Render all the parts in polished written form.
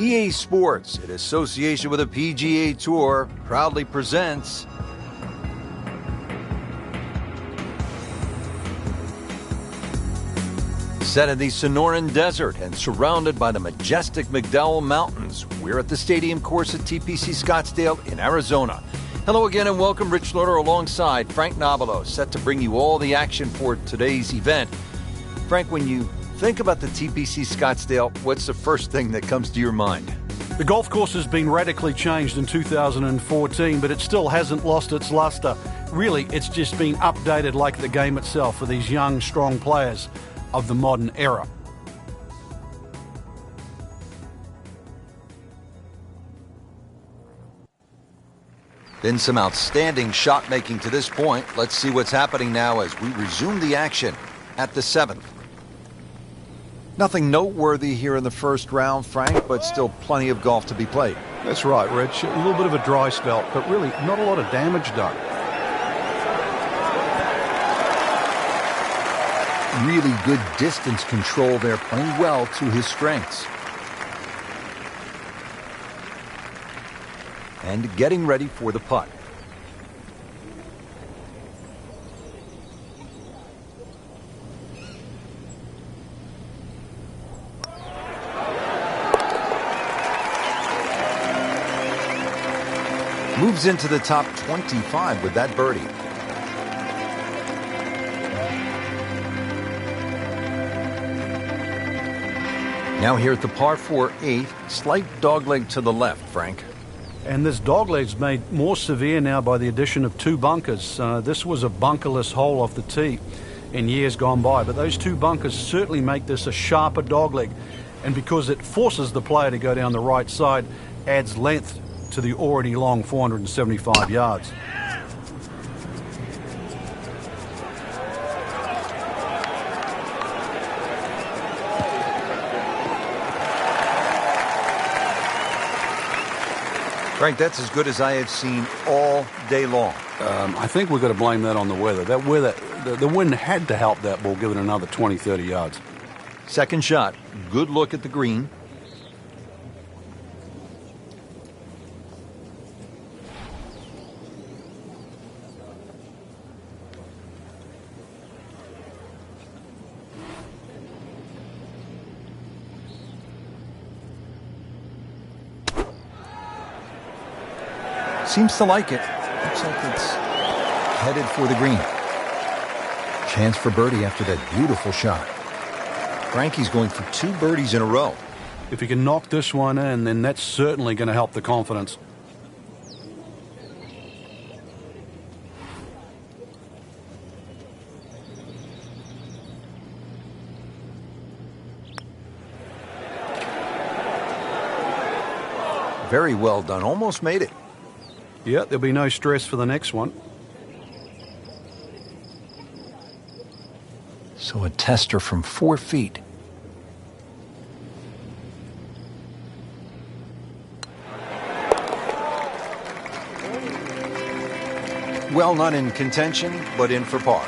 EA Sports, in association with the PGA Tour, proudly presents set in the Sonoran Desert and surrounded by the majestic McDowell Mountains, we're at the stadium course at TPC Scottsdale in Arizona. Hello again and welcome. Rich Slaughter alongside Frank Nobilo, set to bring you all the action for today's event. Frank, when you think about the TPC Scottsdale, what's the first thing that comes to your mind? The golf course has been radically changed in 2014, but it still hasn't lost its luster. Really, it's just been updated like the game itself for these young, strong players of the modern era. Been some outstanding shot making to this point. Let's see what's happening now as we resume the action at the 7th. Nothing noteworthy here in the first round, Frank, but still plenty of golf to be played. That's right, Rich. A little bit of a dry spell, but really not a lot of damage done. Really good distance control there, playing well to his strengths. And getting ready for the putt. Moves into the top 25 with that birdie. Now here at the par 4 8th, slight dogleg to the left, Frank. And this dogleg's made more severe now by the addition of two bunkers. This was a bunkerless hole off the tee in years gone by, but those two bunkers certainly make this a sharper dogleg. And because it forces the player to go down the right side, adds length to the already long 475 yards. Frank, that's as good as I have seen all day long. I think we've got to blame that on the weather. That weather, the wind had to help that ball give it another 20, 30 yards. Second shot, good look at the green. Seems to like it. Looks like it's headed for the green. Chance for birdie after that beautiful shot. Frankie's going for 2 birdies in a row. If he can knock this one in, then that's certainly going to help the confidence. Very well done. Almost made it. Yeah, there'll be no stress for the next one. So a tester from 4 feet. Well, not in contention, but in for par.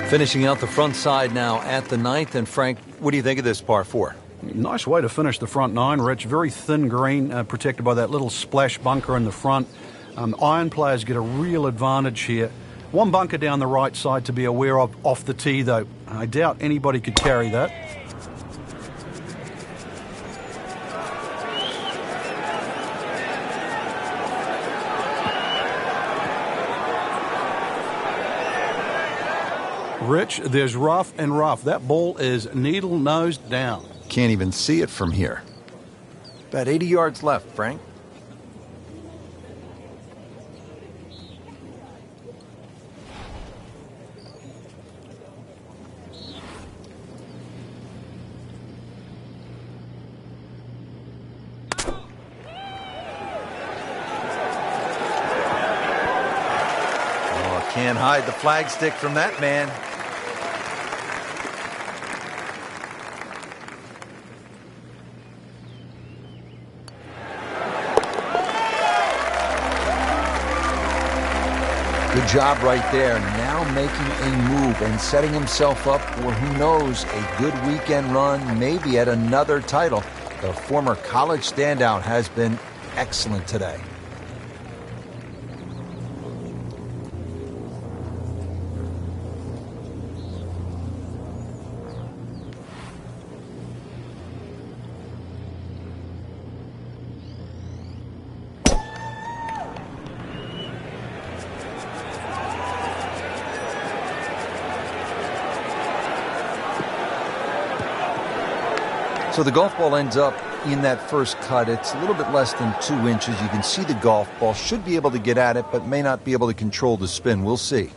Finishing out the front side now at the 9th. And Frank, what do you think of this par 4? Nice way to finish the front 9, Rich. Very thin green, protected by that little splash bunker in the front. Iron players get a real advantage here. One bunker down the right side to be aware of off the tee, though. I doubt anybody could carry that. Rich, there's rough and rough. That ball is needle-nosed down. Can't even see it from here. About 80 yards left, Frank. Oh, can't hide the flagstick from that man. Good Good job right there. Now making a move and setting himself up for, who knows, a good weekend run, maybe at another title. The former college standout has been excellent today. So the golf ball ends up in that first cut. It's a little bit less than 2 inches. You can see the golf ball. Should be able to get at it, but may not be able to control the spin. We'll see.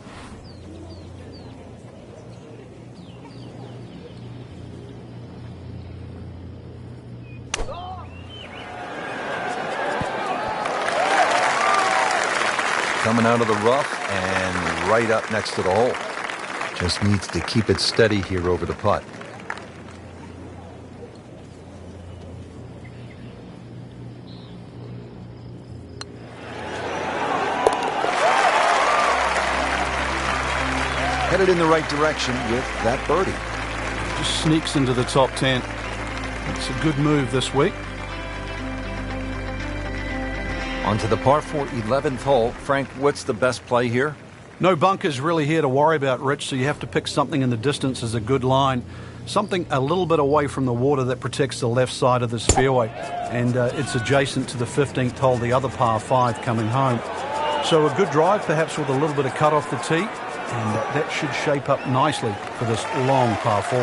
Coming out of the rough and right up next to the hole. Just needs to keep it steady here over the putt. Headed in the right direction with that birdie. Just sneaks into the top 10. It's a good move this week. On to the par 4 11th hole. Frank, what's the best play here? No bunkers really here to worry about, Rich, so you have to pick something in the distance as a good line. Something a little bit away from the water that protects the left side of this fairway. And it's adjacent to the 15th hole, the other par 5 coming home. So a good drive, perhaps with a little bit of cut off the tee. And that should shape up nicely for this long par 4.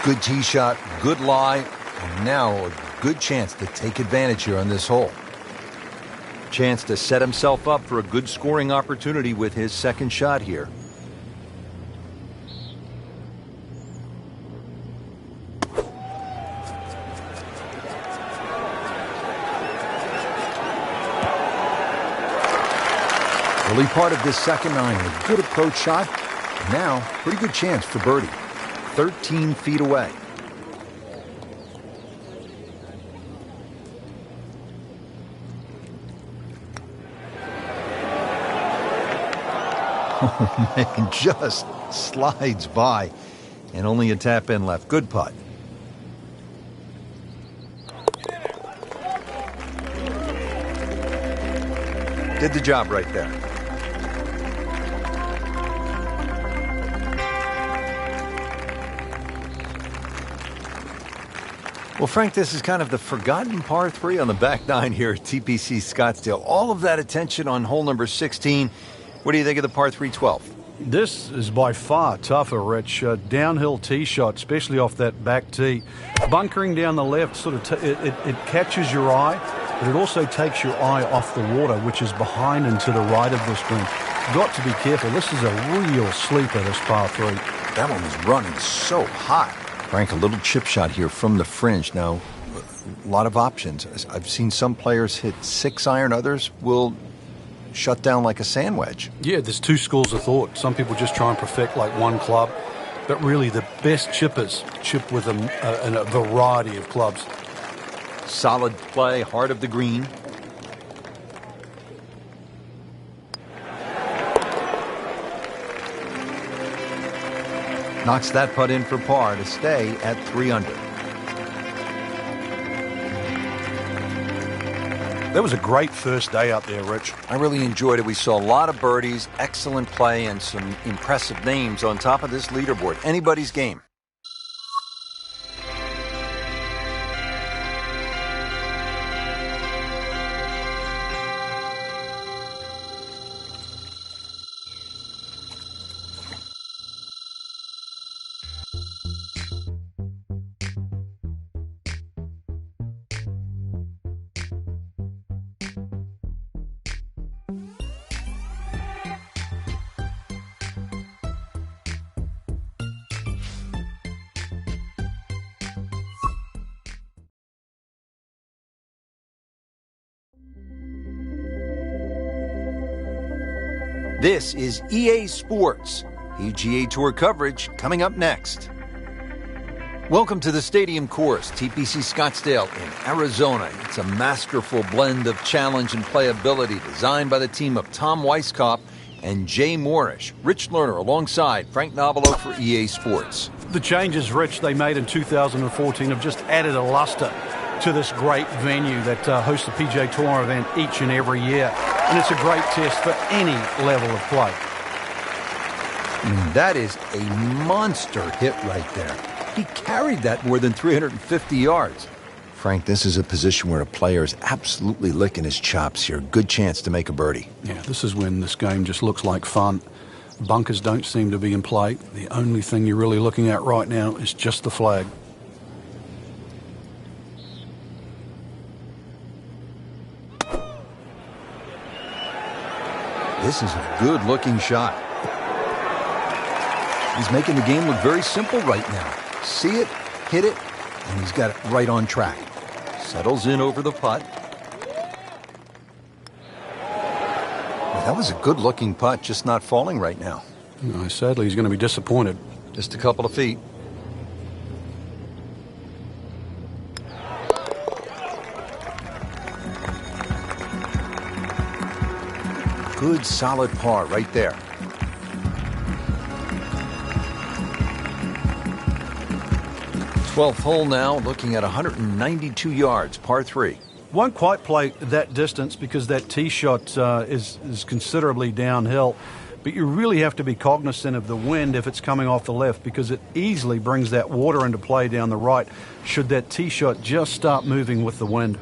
Good tee shot, good lie, and now a good chance to take advantage here on this hole. Chance to set himself up for a good scoring opportunity with his second shot here. Early part of this second nine, a good approach shot. Now, pretty good chance for birdie. 13 feet away. Oh, man, just slides by. And only a tap in left. Good putt. Did the job right there. Well, Frank, this is kind of the forgotten par 3 on the back nine here at TPC Scottsdale. All of that attention on hole number 16. What do you think of the par 3 12? This is by far tougher, Rich. Downhill tee shot, especially off that back tee. Bunkering down the left, sort of it catches your eye, but it also takes your eye off the water, which is behind and to the right of this green. Got to be careful. This is a real sleeper, this par 3. That one was running so hot. Frank, a little chip shot here from the fringe. Now, a lot of options. I've seen some players hit 6-iron. Others will shut down like a sand wedge. Yeah, there's two schools of thought. Some people just try and perfect like one club. But really, the best chippers chip with a variety of clubs. Solid play, heart of the green. Knocks that putt in for par to stay at 3 under. That was a great first day out there, Rich. I really enjoyed it. We saw a lot of birdies, excellent play, and some impressive names on top of this leaderboard. Anybody's game. This is EA Sports. PGA Tour coverage coming up next. Welcome to the Stadium Course, TPC Scottsdale in Arizona. It's a masterful blend of challenge and playability designed by the team of Tom Weisskopf and Jay Moorish. Rich Lerner alongside Frank Nobilo for EA Sports. The changes, Rich, they made in 2014 have just added a luster to this great venue that hosts the PGA Tour event each and every year. And it's a great test for any level of play. That is a monster hit right there. He carried that more than 350 yards. Frank, this is a position where a player is absolutely licking his chops here. Good chance to make a birdie. Yeah, this is when this game just looks like fun. Bunkers don't seem to be in play. The only thing you're really looking at right now is just the flag. This is a good-looking shot. He's making the game look very simple right now. See it, hit it, and he's got it right on track. Settles in over the putt. Well, that was a good-looking putt, just not falling right now. No, sadly, he's going to be disappointed. Just a couple of feet. Good, solid par right there. 12th hole now, looking at 192 yards, par 3. Won't quite play that distance because that tee shot is considerably downhill. But you really have to be cognizant of the wind if it's coming off the left, because it easily brings that water into play down the right should that tee shot just start moving with the wind.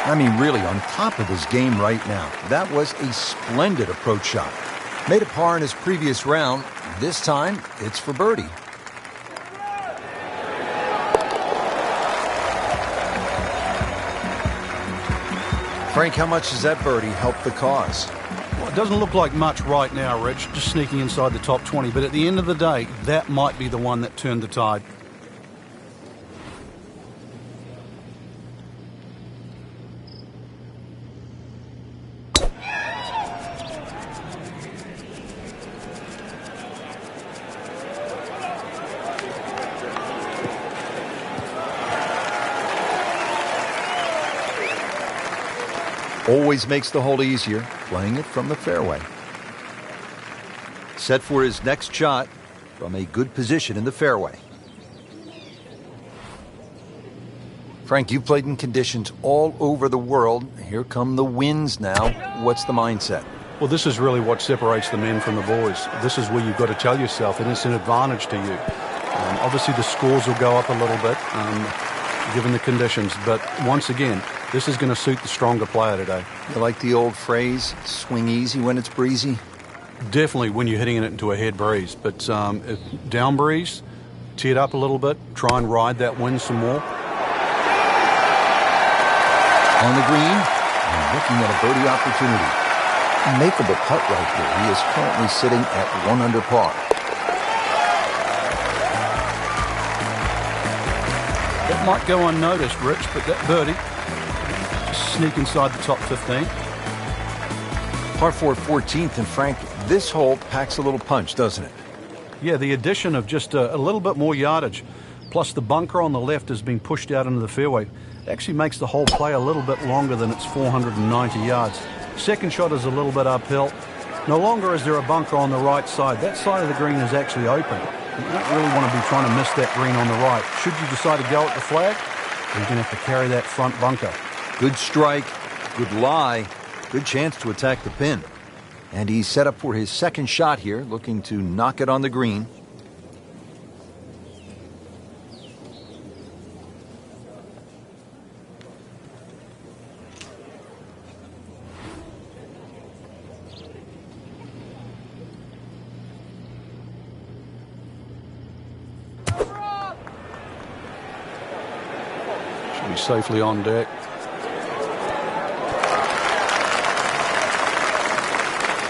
I mean, really on top of his game right now. That was a splendid approach shot. Made a par in his previous round. This time, it's for birdie. Frank, how much does that birdie help the cause? Well, it doesn't look like much right now, Rich, just sneaking inside the top 20. But at the end of the day, that might be the one that turned the tide. Always makes the hole easier, playing it from the fairway. Set for his next shot from a good position in the fairway. Frank, you've played in conditions all over the world. Here come the winds now. What's the mindset? Well, this is really what separates the men from the boys. This is where you've got to tell yourself, and it's an advantage to you. Obviously, the scores will go up a little bit, given the conditions. But once again, this is going to suit the stronger player today. You like the old phrase, swing easy when it's breezy? Definitely when you're hitting it into a head breeze. But down breeze, tee it up a little bit, try and ride that wind some more. On the green, and looking at a birdie opportunity. A makeable putt right here. He is currently sitting at 1 under par. That might go unnoticed, Rich, but that birdie just sneak inside the top 15. Par 4 14th, and Frank, this hole packs a little punch, doesn't it? Yeah, the addition of just a little bit more yardage, plus the bunker on the left has been pushed out into the fairway. It actually makes the whole play a little bit longer than its 490 yards. Second shot is a little bit uphill. No longer is there a bunker on the right side. That side of the green is actually open. You don't really want to be trying to miss that green on the right. Should you decide to go at the flag, you're going to have to carry that front bunker. Good strike, good lie, good chance to attack the pin. And he's set up for his second shot here, looking to knock it on the green. Should be safely on deck.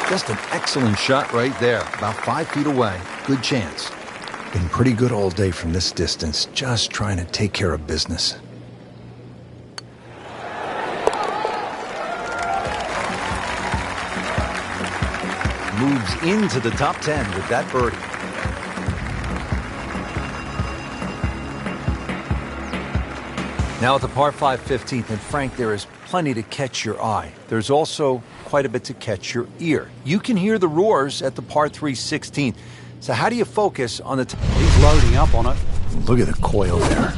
Just an excellent shot right there, about 5 feet away. Good chance. Been pretty good all day from this distance, just trying to take care of business. moves into the top 10 with that birdie. Now at the par 5 15th, and Frank, there is plenty to catch your eye. There's also quite a bit to catch your ear. You can hear the roars at the par 3 16th. So how do you focus on the... He's loading up on it. Look at the coil there.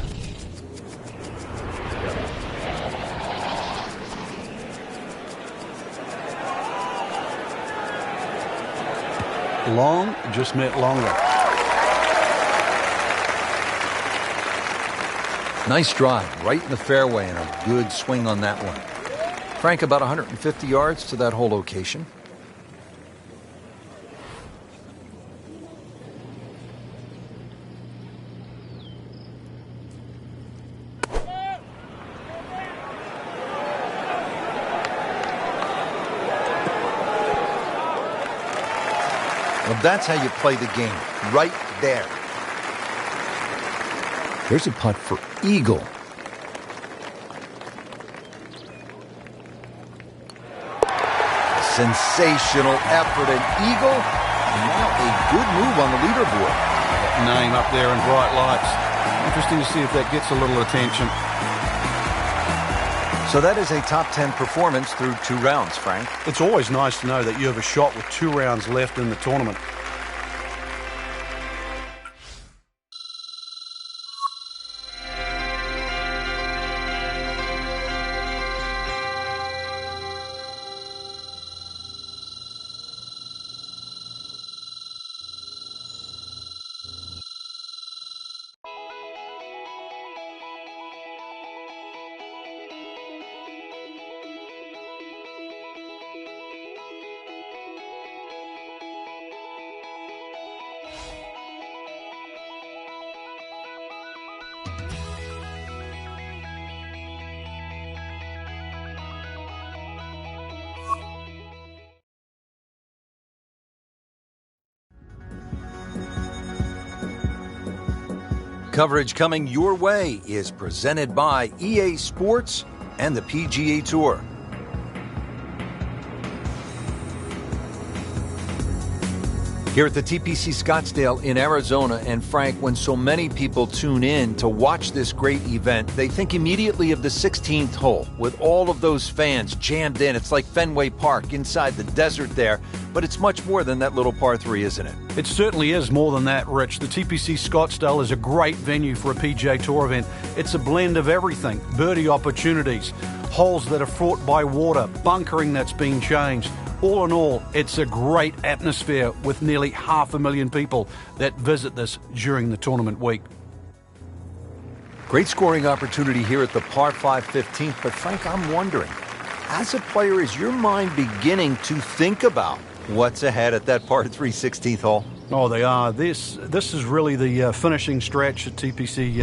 Long just meant longer. Nice drive, right in the fairway, and a good swing on that one. Frank, about 150 yards to that whole location. Well, that's how you play the game, right there. There's a putt for eagle. A sensational effort, an eagle, and now a good move on the leaderboard. That name up there in bright lights. Interesting to see if that gets a little attention. So that is a top 10 performance through 2 rounds, Frank. It's always nice to know that you have a shot with 2 rounds left in the tournament. Coverage coming your way is presented by EA Sports and the PGA Tour. Here at the TPC Scottsdale in Arizona, and Frank, when so many people tune in to watch this great event, they think immediately of the 16th hole with all of those fans jammed in. It's like Fenway Park inside the desert there, but it's much more than that little par 3, isn't it? It certainly is more than that, Rich. The TPC Scottsdale is a great venue for a PGA Tour event. It's a blend of everything: birdie opportunities, holes that are fraught by water, bunkering that's been changed. All in all, it's a great atmosphere with nearly 500,000 people that visit this during the tournament week. Great scoring opportunity here at the par 5 15th, but Frank, I'm wondering, as a player, is your mind beginning to think about what's ahead at that par 3 16th hole? Oh, they are. This is really the finishing stretch at TPC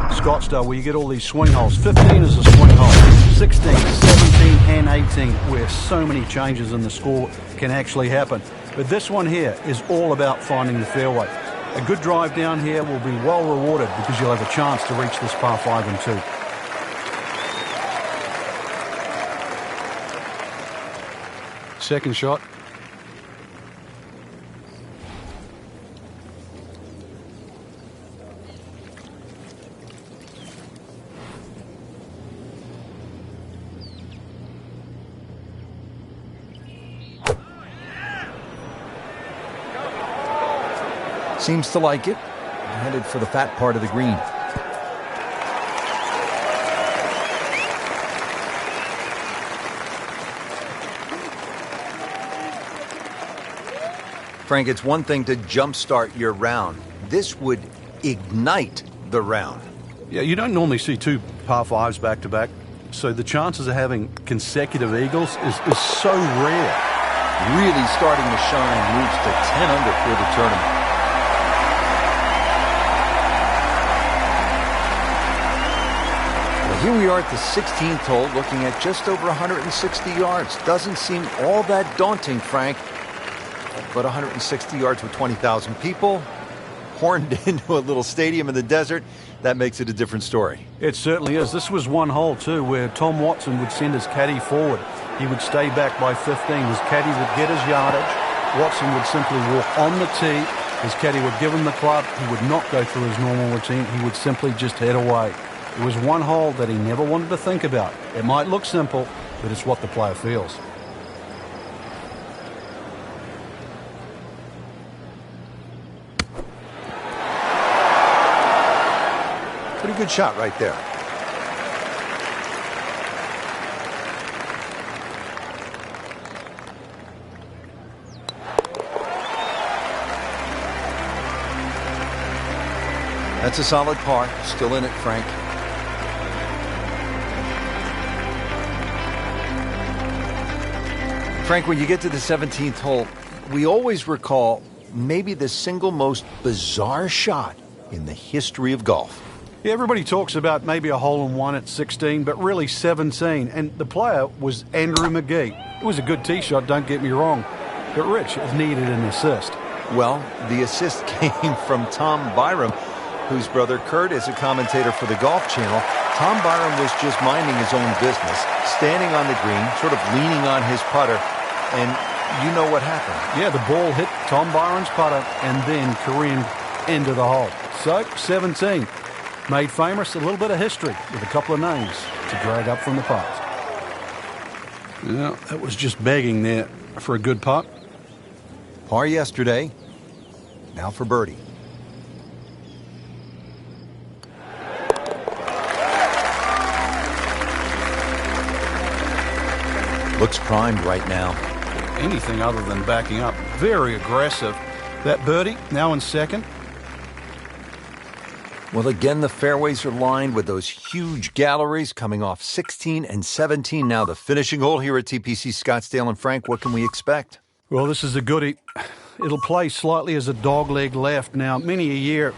Scottsdale, where you get all these swing holes. 15 is a swing hole, 16, 17, and 18, where so many changes in the score can actually happen. But this one here is all about finding the fairway. A good drive down here will be well rewarded because you'll have a chance to reach this par 5 and 2. Second shot. Seems to like it. Headed for the fat part of the green. Frank, it's one thing to jumpstart your round. This would ignite the round. Yeah, you don't normally see 2 par 5s back to back, so the chances of having consecutive eagles is so rare. Really starting to shine, moves to 10 under for the tournament. Well, here we are at the 16th hole, looking at just over 160 yards. Doesn't seem all that daunting, Frank, but 160 yards with 20,000 people, horned into a little stadium in the desert, that makes it a different story. It certainly is. This was one hole, too, where Tom Watson would send his caddy forward. He would stay back by 15. His caddy would get his yardage, Watson would simply walk on the tee. His caddy would give him the club. He would not go through his normal routine. He would simply just head away. It was one hole that he never wanted to think about. It might look simple, but it's what the player feels. Pretty good shot right there. That's a solid par. Still in it, Frank. Frank, when you get to the 17th hole, we always recall maybe the single most bizarre shot in the history of golf. Yeah, everybody talks about maybe a hole-in-one at 16, but really 17. And the player was Andrew McGee. It was a good tee shot, don't get me wrong. But Rich, it needed an assist. Well, the assist came from Tom Byram, whose brother Kurt is a commentator for the Golf Channel. Tom Byram was just minding his own business, standing on the green, sort of leaning on his putter, and you know what happened. Yeah, the ball hit Tom Byram's putter and then careened into the hole. So, 17. Made famous, a little bit of history with a couple of names to drag up from the past. Yeah, that was just begging there for a good putt. Par yesterday, now for birdie. Looks primed right now. Anything other than backing up. Very aggressive. That birdie, now in second. Well, again, the fairways are lined with those huge galleries coming off 16 and 17. Now the finishing hole here at TPC Scottsdale. And Frank, what can we expect? Well, this is a goodie. It'll play slightly as a dogleg left. Now, many a year,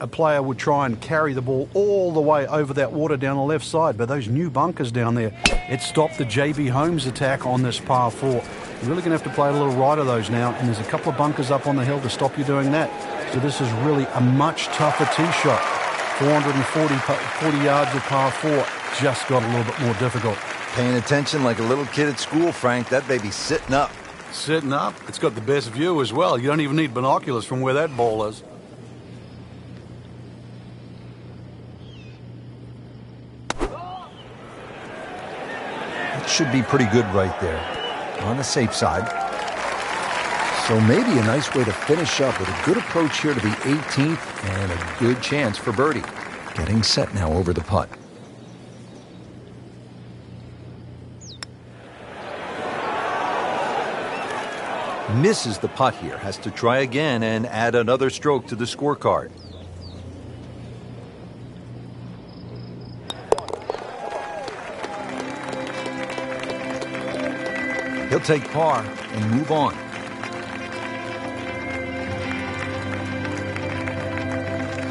a player would try and carry the ball all the way over that water down the left side, but those new bunkers down there, it stopped the J.B. Holmes attack on this par 4. You're really going to have to play a little right of those now, and there's a couple of bunkers up on the hill to stop you doing that. So this is really a much tougher tee shot. 440 yards of par 4 just got a little bit more difficult. Paying attention like a little kid at school, Frank. That baby's sitting up. Sitting up? It's got the best view as well. You don't even need binoculars from where that ball is. Should be pretty good right there, on the safe side. So maybe a nice way to finish up with a good approach here to the 18th and a good chance for birdie. Getting set now over the putt. Misses the putt here, has to try again and add another stroke to the scorecard. He'll take par and move on.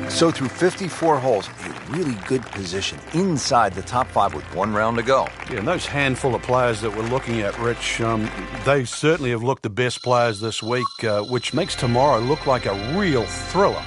So through 54 holes, a really good position inside the top 5 with one round to go. Yeah, and those handful of players that we're looking at, Rich, they certainly have looked the best players this week, which makes tomorrow look like a real thriller.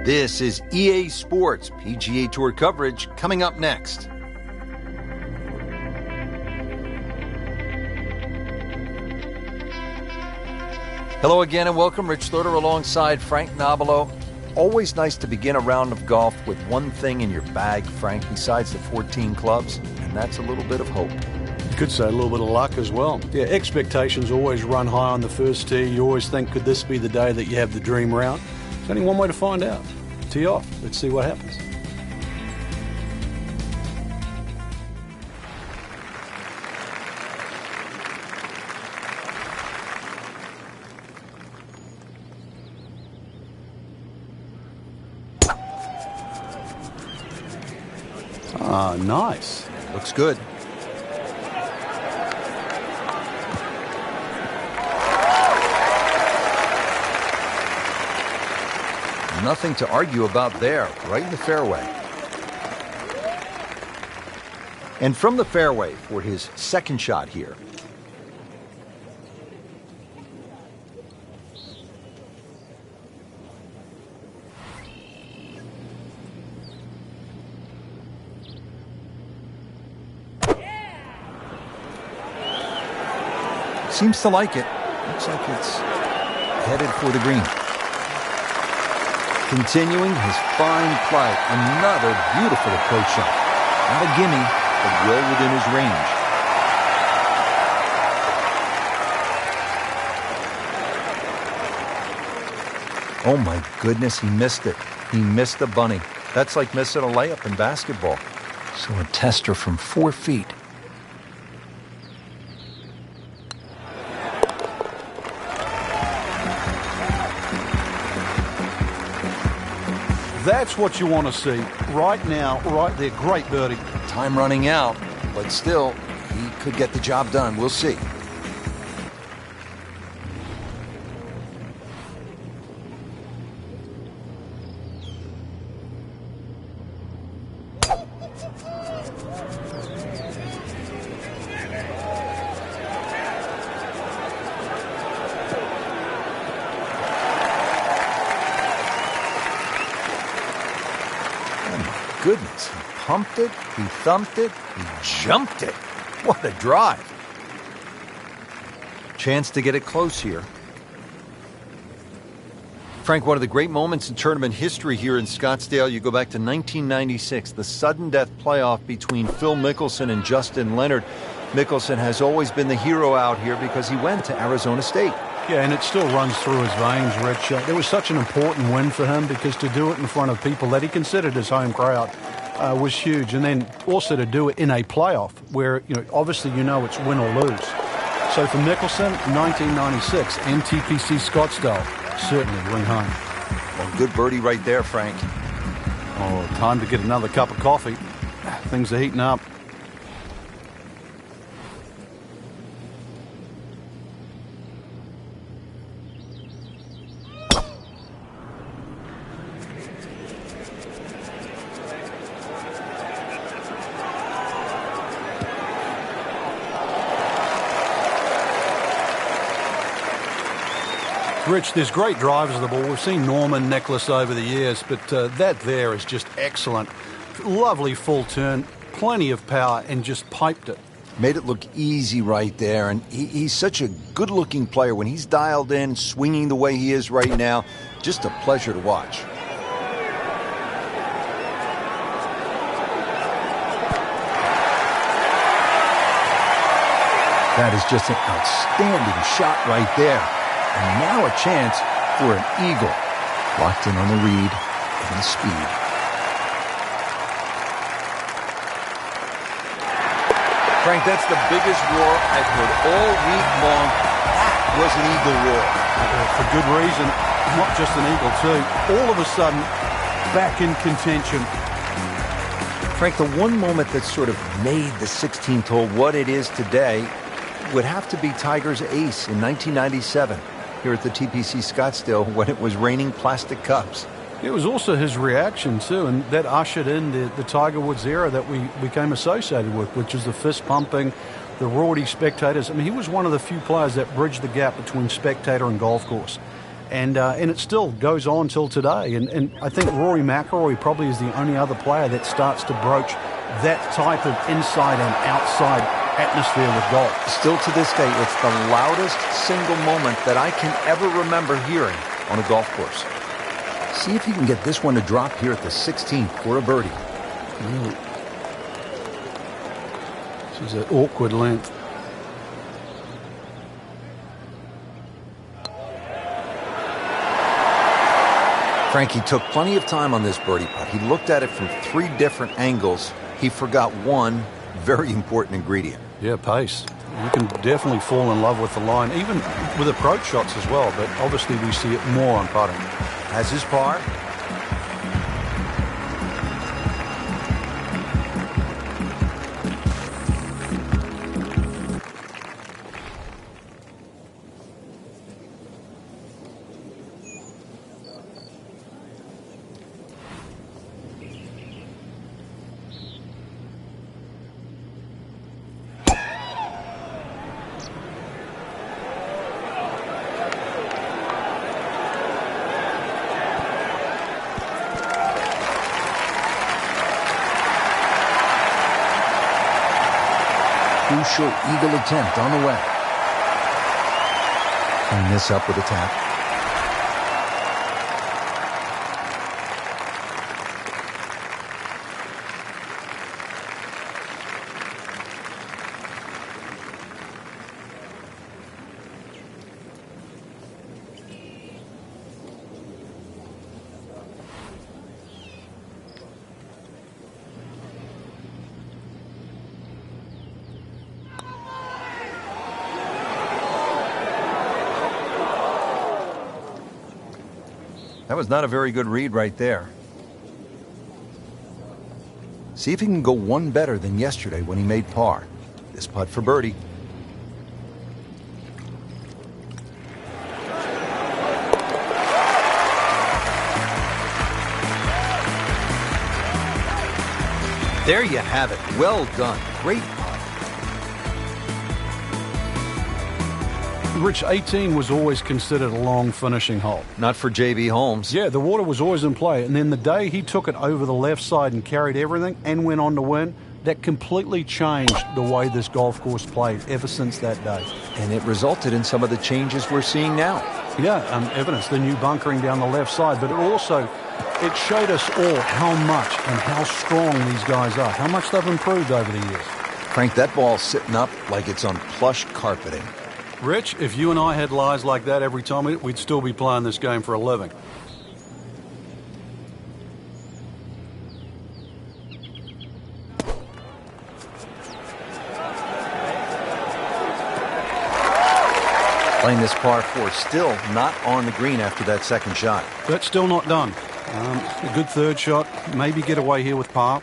This is EA Sports PGA Tour coverage coming up next. Hello again and welcome. Rich Slaughter alongside Frank Nobilo. Always nice to begin a round of golf with one thing in your bag, Frank, besides the 14 clubs, and that's a little bit of hope. You could say a little bit of luck as well. Yeah, expectations always run high on the first tee. You always think, could this be the day that you have the dream round? There's only one way to find out. tee off. Let's see what happens. Ah, nice. Looks good. Nothing to argue about there, right in the fairway. And from the fairway for his second shot here. Seems to like it. Looks like it's headed for the green. Continuing his fine play. Another beautiful approach shot. Not a gimme, but well within his range. Oh my goodness, he missed it. He missed the bunny. That's like missing a layup in basketball. So a tester from 4 feet. That's what you want to see right now, right there. Great birdie. Time running out, but still, he could get the job done. We'll see. Goodness, he pumped it, he thumped it, he jumped it. What a drive. Chance to get it close here. Frank, one of the great moments in tournament history here in Scottsdale, you go back to 1996, the sudden death playoff between Phil Mickelson and Justin Leonard. Mickelson has always been the hero out here because he went to Arizona State. Yeah, and it still runs through his veins, Rich. It was such an important win for him because to do it in front of people that he considered his home crowd was huge. And then also to do it in a playoff where, obviously it's win or lose. So for Mickelson, 1996 and TPC Scottsdale, certainly ring home. Well, good birdie right there, Frank. Oh, time to get another cup of coffee. Things are heating up. Rich, there's great drivers of the ball. We've seen Norman, Nicklaus over the years, but that there is just excellent. Lovely full turn, plenty of power, and just piped it. Made it look easy right there, and he's such a good-looking player. When he's dialed in, swinging the way he is right now, just a pleasure to watch. That is just an outstanding shot right there. And now a chance for an eagle. Locked in on the read and the speed. Frank, that's the biggest roar I've heard all week long. That was an eagle roar. For good reason. Not just an eagle, too. All of a sudden, back in contention. Frank, the one moment that sort of made the 16th hole what it is today would have to be Tiger's ace in 1997. Here at the TPC Scottsdale when it was raining plastic cups. It was also his reaction too, and that ushered in the Tiger Woods era that we became associated with, which is the fist pumping, the rowdy spectators. I mean, he was one of the few players that bridged the gap between spectator and golf course. And it still goes on till today. And I think Rory McIlroy probably is the only other player that starts to broach that type of inside and outside atmosphere with golf. Still to this day, it's the loudest single moment that I can ever remember hearing on a golf course. See if you can get this one to drop here at the 16th for a birdie. This is an awkward length. Frankie took plenty of time on this birdie putt. He looked at it from 3 different angles. He forgot one very important ingredient. Yeah, pace. You can definitely fall in love with the line, even with approach shots as well, but obviously we see it more on putting. Has his par. Crucial eagle attempt on the way. Clean this up with a tap. That was not a very good read right there. See if he can go one better than yesterday when he made par. This putt for birdie. There you have it. Well done. Great putt. Rich, 18 was always considered a long finishing hole. Not for J.B. Holmes. Yeah, the water was always in play. And then the day he took it over the left side and carried everything and went on to win, that completely changed the way this golf course played ever since that day. And it resulted in some of the changes we're seeing now. Yeah, evidence, the new bunkering down the left side. But it showed us all how much and how strong these guys are, how much they've improved over the years. Frank, that ball's sitting up like it's on plush carpeting. Rich, if you and I had lies like that every time, we'd still be playing this game for a living. Playing this par 4, still not on the green after that second shot. That's still not done. A good third shot, maybe get away here with par.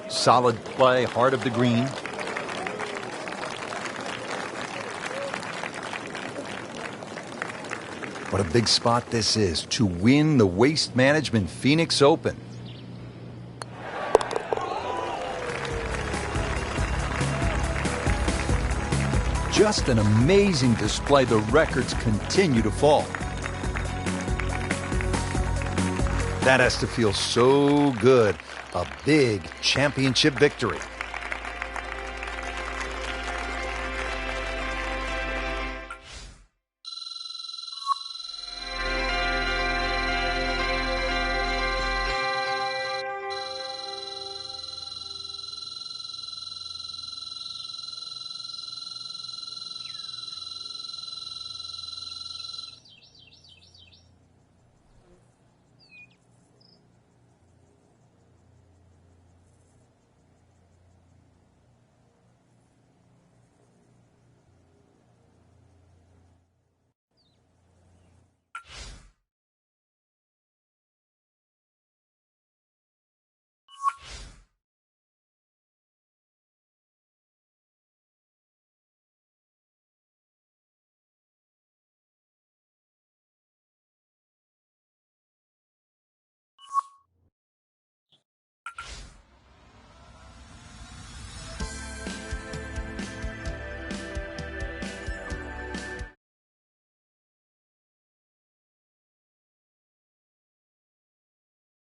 Solid play, heart of the green. What a big spot this is to win the Waste Management Phoenix Open. Just an amazing display. The records continue to fall. That has to feel so good. A big championship victory.